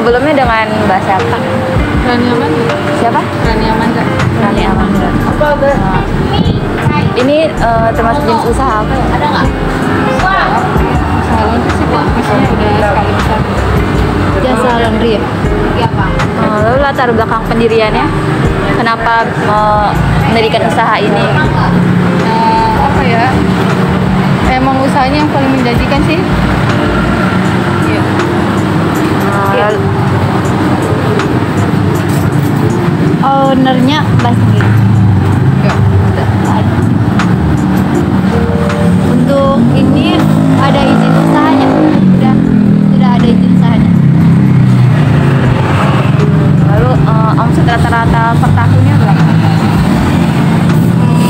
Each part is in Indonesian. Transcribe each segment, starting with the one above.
sebelumnya dengan Mbak siapa? Rani Amanda. Siapa? Rani Amanda. Rani Amanda. Ini termasuk jenis usaha apa ya? Ada nggak? Usaha laundry sih Pak, maksudnya udah sekali besar. Jasa laundry ya? Iya Pak. Lalu latar belakang pendiriannya? Kenapa mendirikan usaha ini? Apa ya? Emang usahanya yang paling menjanjikan sih. Iya. Lalu ownernya Mbak sendiri? Enggak. Untuk ini ada izin usahanya? Sudah ada izin usahanya. Lalu omset rata-rata per tahunnya berapa?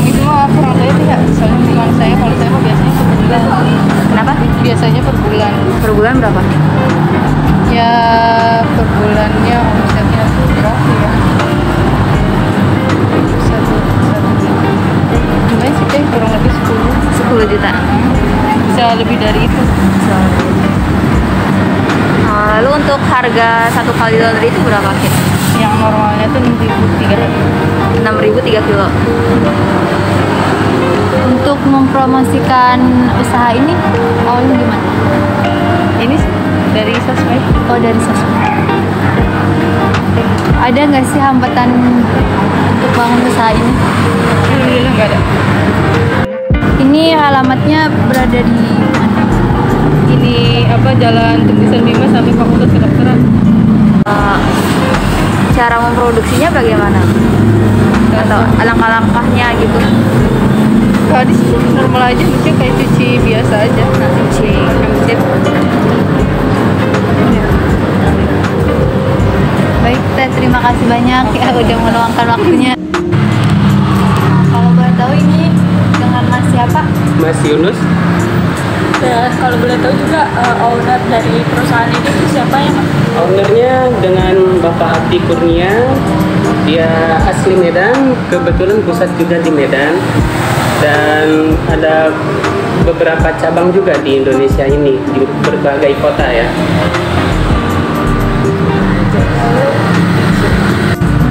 Itu mah kurang tahu ya, soalnya bukan saya. Kalau saya mah biasanya per bulan. Kenapa? Biasanya per bulan. Per bulan berapa? Ya per bulannya omsetnya tuh berapa ya? Satu lumayan sih teh, kurang lebih 10. 10 juta. Bisa lebih dari itu. Lalu untuk harga satu kali laundry itu berapa Kit? Yang normalnya tuh 6.000 3 kilo. Untuk mempromosikan usaha ini awalnya gimana? Ini sih dari sosmed. Oh, dari sosmed. Ada nggak sih hambatan untuk bangun usaha ini? Alhamdulillah nggak ada. Ini alamatnya berada di mana? Ini apa, Jalan Tembusan 5 sampai Fakultas Kedokteran. Cara memproduksinya bagaimana? Atau langkah-langkahnya gitu? Gak ada sih, normal aja, maksudnya kayak cuci biasa aja. Nah, cuci mesin. Baik, Teh, terima kasih banyak ya udah meluangkan waktunya. Kalau boleh tahu ini dengan Mas siapa? Mas Yunus. Dan kalau boleh tahu juga owner dari perusahaan ini itu siapa ya Mas? Ownernya dengan Bapak Abdi Kurnia. Dia asli Medan, kebetulan pusat juga di Medan. Dan ada beberapa cabang juga di Indonesia ini, di berbagai kota ya.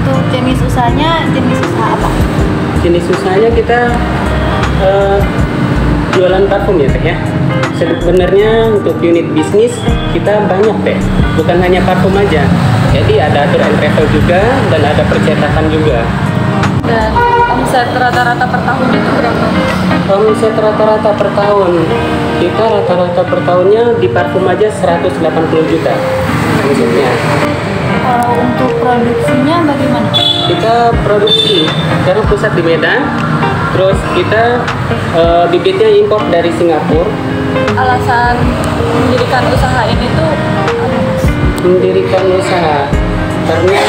Untuk jenis usahanya, jenis usaha apa? Jenis usahanya kita jualan parfum ya Teh ya. Sebenarnya untuk unit bisnis kita banyak Teh, bukan hanya parfum aja. Jadi ada tour and travel juga dan ada percetakan juga. Dan omset rata-rata per tahun itu berapa? Omset rata-rata per tahun kita rata-rata per tahunnya di parfum aja 180 juta omsetnya. Kalau untuk produksinya bagaimana? Kita produksi karena pusat di Medan, terus kita bibitnya impor dari Singapura. Alasan mendirikan usaha ini tuh apa Mas? Mendirikan usaha karena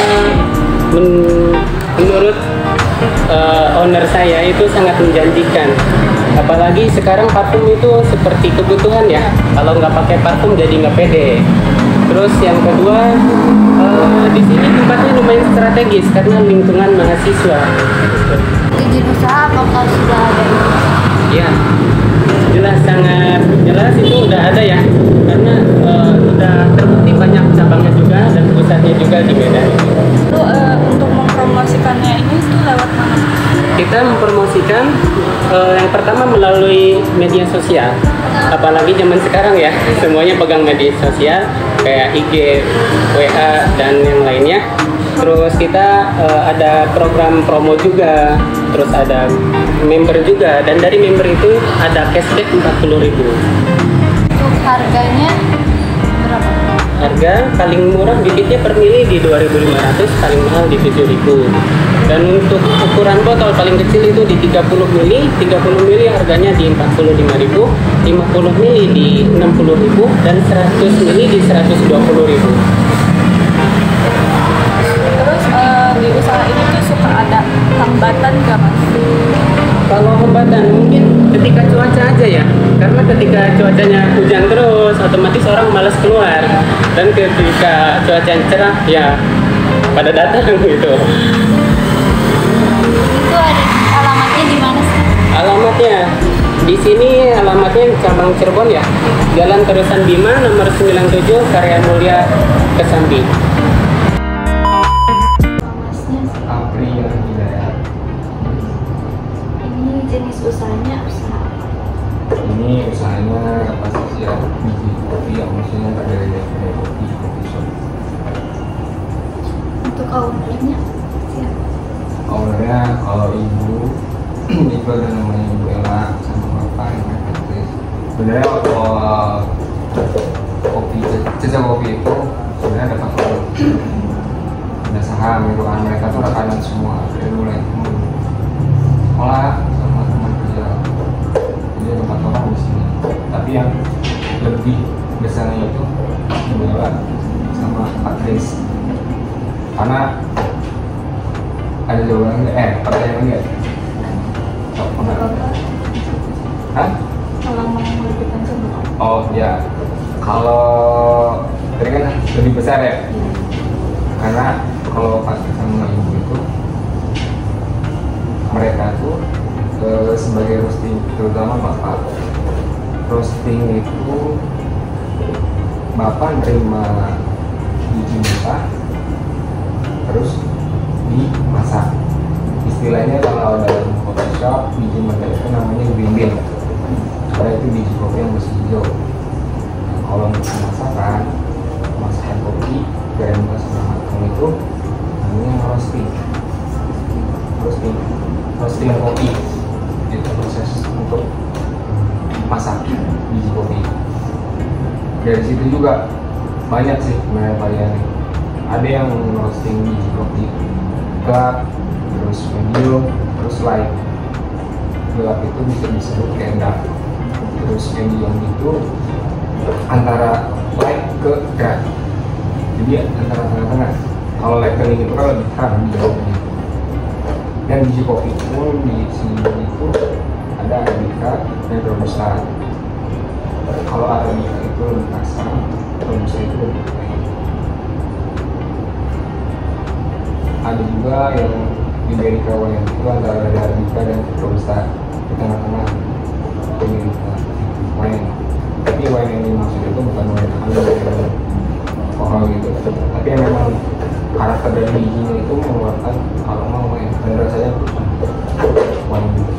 menurut owner saya itu sangat menjanjikan, apalagi sekarang parfum itu seperti kebutuhan ya. Kalau nggak pakai parfum jadi nggak pede. Terus yang kedua, di sini tempatnya lumayan strategis karena lingkungan mahasiswa. Izin usaha apakah sudah ada? Ya, jelas, sangat jelas itu udah ada ya, karena udah terbukti banyak cabangnya juga dan pusatnya juga di Medan. Itu untuk mempromosikannya ini tuh lewat mana? Kita mempromosikan yang pertama melalui media sosial, apalagi zaman sekarang ya, semuanya pegang media sosial kayak IG, WA dan yang lainnya. Terus kita ada program promo juga, terus ada member juga, dan dari member itu ada cashback 40.000. Untuk harganya berapa? Harga paling murah bibitnya per mili di 2.500, paling mahal di 7.000. Dan untuk ukuran botol paling kecil itu di 30 mili, 30 mili harganya di 45.000, 50 mili di 60.000, dan 100 mili di 120.000. Terus di usaha ini tuh suka ada hambatan nggak Mas? Kalau hambatan mungkin ketika cuaca aja ya, karena ketika cuacanya hujan terus otomatis orang malas keluar, dan ketika cuaca cerah ya pada datang gitu. Itu ada alamatnya di mana sih? Alamatnya Di sini alamatnya cabang Cirebon ya. Jalan Terusan Bima nomor 97 Karya Mulia Kesambi. Masnya April Hidayat. ini jenis usahanya usaha apa? Ini usahanya pasti sih ya, biji kopi yang maksudnya terdiri dari kedai kopi, kopi shop. Untuk ownernya siapa? Ownernya kalau ibu itu ada namanya Ibu Ella sama bapak yang aktif. Sebenarnya kalau kopi Cecah Kopi itu sebenarnya ada faktor ada saham gitu kan, mereka tuh rekanan semua dari mulai sekolah sama teman kerja. Jadi ada faktor di sini. Tapi yang lebih besarnya itu Ibu Ella sama Pak Kris. Karena ada jawaban pertanyaan enggak? Bapak Hah? kalau mau menerbitkan coba? Oh ya, kalau tadi kan lebih besar ya, karena kalau pas sama ibu itu mereka tuh sebagai roasting, terutama bapak roasting itu bapak nerima biji mentah terus dimasak. Istilahnya kalau dalam coffee shop biji mentah itu namanya green bean, karena itu biji kopi yang masih hijau. Nah, kalau untuk masakan kopi dari mulai setengah matang itu namanya roasting kopi. Itu proses untuk masak biji kopi. Dari situ juga banyak sih sebenarnya variannya. Ada yang roasting biji kopi gelap, terus medium, terus light. Gelap itu bisa disebut kayak dark, terus medium itu antara light ke dark, jadi antara tengah-tengah. Kalau light kening itu kan lebih terang biji kopinya. Dan biji kopi pun di sini itu ada arabica dan robusta. Kalau arabica itu lebih kasar, robusta itu lebih pahit. Ada juga yang Iberica wine itu antara dari arabica dan robusta, di tengah-tengah Iberica wine. Tapi wine yang dimaksud itu bukan wine halus yang alkohol gitu, tapi yang memang karakter dari bijinya itu mengeluarkan aroma wine dan rasanya wine gitu.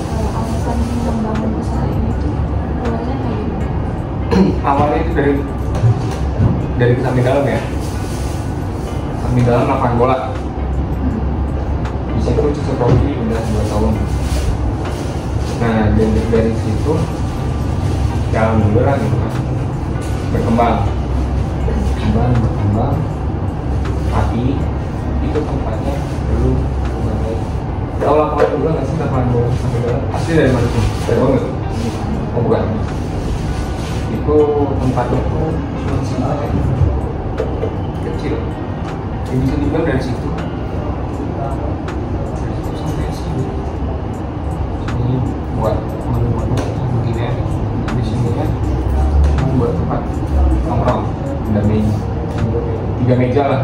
Kalau alasan membangun usaha ini tuh awalnya kayak gimana? Awalnya itu dari Kesambi Dalam ya. Kesambi Dalam lapangan bola. Di situ Cecah Kopi udah 2 tahun. Nah, dari situ ya alhamdulillah gitu kan, berkembang. Tapi itu tempatnya dulu sebagai, tahu lapangan bola nggak sih, lapangan bola Kesambi Dalam asli dari mana tuh? Dari Bogor? Oh bukan. Itu tempatnya tuh cuma sebenarnya kecil. Ya, bisa dibilang dari situ sampai sini. Sini buat menu-menu begini. Di sini kan buat tempat nongkrong. Ada meja, 3 meja lah.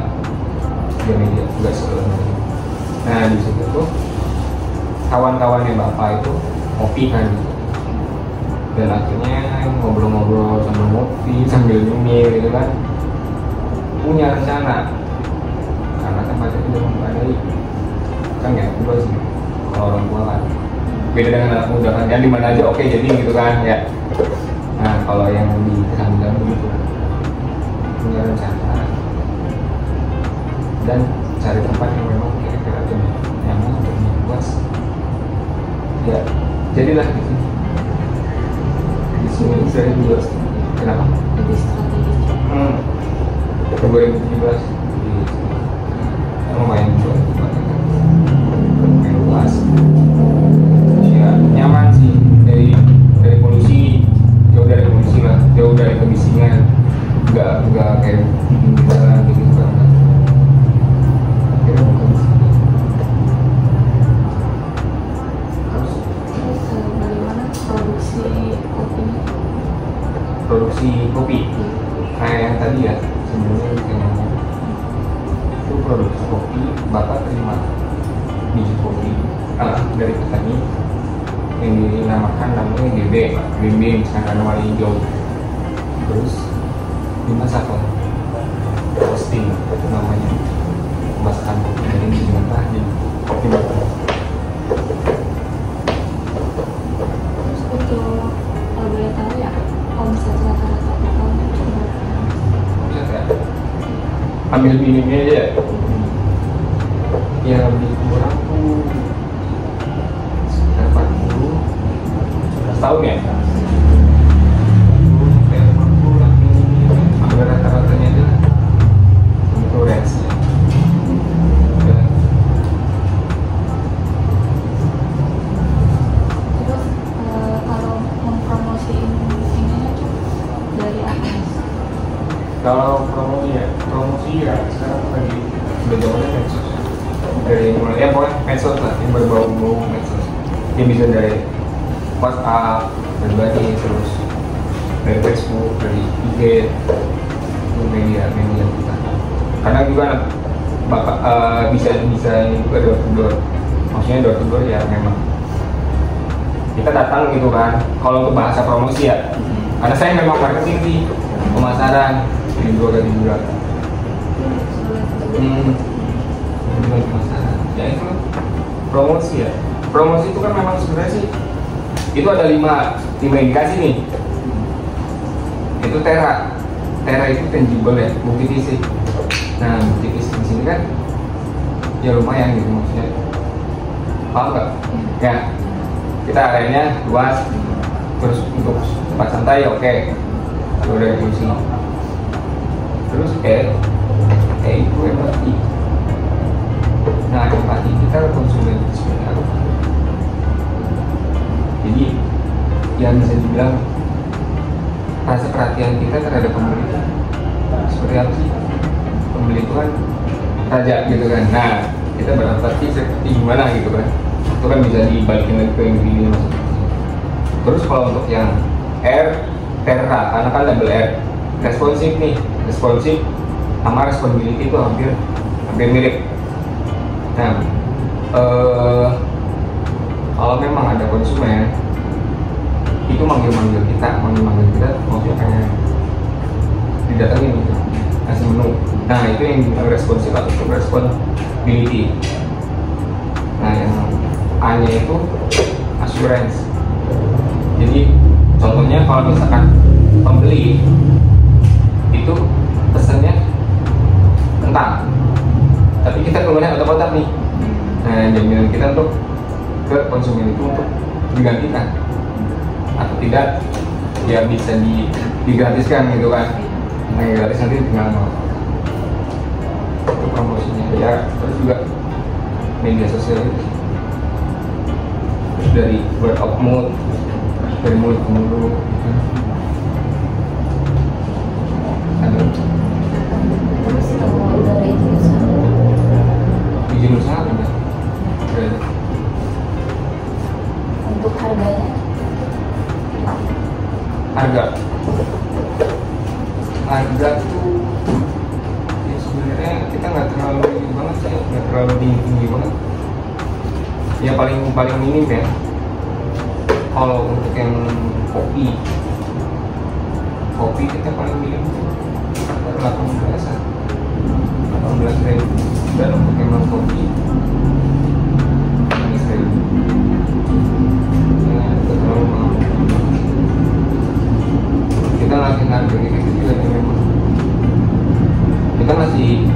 3 meja, enggak sebenarnya. Nah di situ tuh kawan-kawannya bapak itu ngopi kan. Dan akhirnya ngobrol-ngobrol sambil ngopi, sambil nyemil gitu kan, punya rencana karena tempatnya itu belum memadai kan ya, tua sih kalau orang tua kan beda dengan anak muda kan, yang dimana aja oke jadi gitu kan ya. Nah kalau yang di Kesambi Dalam begitu, punya rencana dan cari tempat yang memang kira-kira lebih nyaman untuk dibuat ya, jadilah gitu. Di sini dari 2 kenapa? Lebih strategis. 2017 di lumayan buat lumayan luas. Ya nyaman sih, dari polusi, jauh dari polusi lah, jauh dari kebisingan, nggak kayak di jalan gitu kan. Akhirnya bukan di sini. Terus Bagaimana produksi kopinya? produksi kopi kayak yang tadi ya, sebelumnya bikin itu produksi kopi, bapak terima biji kopi dari petani yang dinamakan namanya GB, bimbing misalkan warna hijau, terus dimasak lah, roasting itu namanya, masakan kopi dari dengan tadi kopi batu. Terus untuk kalau boleh tahu ya, omset rata-rata per tahun itu berapa? Bisa ya? Ambil minimnya aja ya. Ya lebih kurang tuh sekitar 40 tahun ya. 40 sampai 50 lah minimnya. Ambil rata-ratanya aja lah. Untuk range nya. Terus kalau mempromosiin ininya tuh dari apa? Kalau promosi ya sekarang lagi udah zamannya medsos. Dari mulai ya pokoknya medsos lah yang berbau-bau medsos. Dia bisa dari WhatsApp, berbagi, terus dari Facebook, dari IG, itu media kita. Karena juga bisa ini juga door to door. Maksudnya door to door ya memang kita datang gitu kan. Kalau untuk bahasa promosi ya, karena saya memang marketing sih, pemasaran, juga dari juga. Pemasaran. Ya itu promosi ya. Promosi itu kan memang sebenarnya sih itu ada 5 indikasi nih. Itu tera itu tangible ya, bukti fisik. Nah bukti fisik di sini kan ya lumayan gitu maksudnya. Paham nggak? Ya kita areanya luas, terus untuk tempat santai oke. Kalau dari fungsi. Terus itu empati. Nah empati kita konsumen itu seperti apa? Jadi yang bisa dibilang rasa perhatian kita terhadap pembeli seperti apa sih? Pembeli itu kan raja gitu kan. Nah kita berempati seperti gimana gitu kan? Itu kan bisa dibalikin lagi ke yang ini maksudnya. Terus kalau untuk yang R, terra, karena kan double R, responsif nih, responsif sama responsibility itu hampir mirip. Nah, kalau memang ada konsumen itu manggil kita maksudnya pengen didatengin gitu, kasih menu. Nah itu yang responsif atau responsibility. Nah yang A-nya itu assurance. Jadi contohnya kalau misalkan pembeli itu pesannya kentang, tapi kita kemudian otak-otak nih. Nah jaminan kita untuk ke konsumen itu untuk digantikan atau tidak ya bisa digratiskan gitu kan. Nah gratis nanti tinggal mau itu promosinya ya. Terus juga media sosial itu terus dari word of mouth, dari mulut ke mulut Terus kalau dari izin usaha udah untuk harganya harga tuh ya sebenarnya kita nggak terlalu tinggi banget sih, nggak terlalu tinggi banget ya, paling minim ya. Kalau untuk yang kopi kita paling minim tuh 18.000 dan untuk yang non kopi 15.000 ya itu terlalu mahal. Kita ngasih harga kayak gitu juga nih memang kita ngasih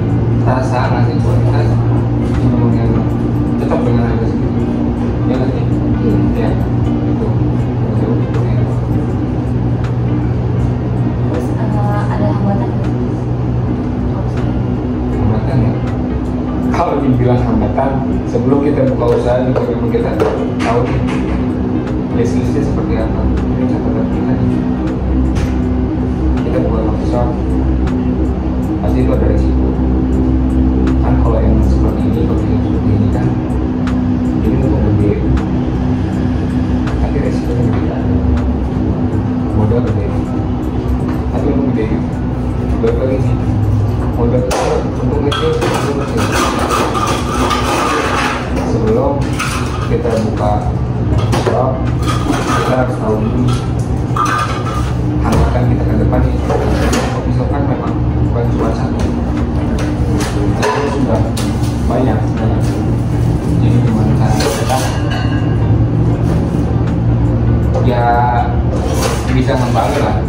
rasa, ngasih kualitas memang yang tetap dengan harga segitu ya nggak sih? Ya itu jauh gitu ya. terus ada hambatan nggak? Hambatan ya, kalau dibilang hambatan sebelum kita buka usaha juga memang kita tahu nih list-listnya seperti apa. Ini catatan kita nih, kita buka workshop pasti itu ada risiko kan. Kalau yang seperti ini kan ini untuk gede tapi resikonya gede, modal gede tapi untuk gede balik lagi sih modal untuk kecil sebelum kita buka shop, kita harus tahu dulu hambatan kita ke depan nih. Kalau misalkan memang bukan cuma satu, itu sudah banyak sebenarnya. Jadi gimana cara kita ya bisa ngembangin lah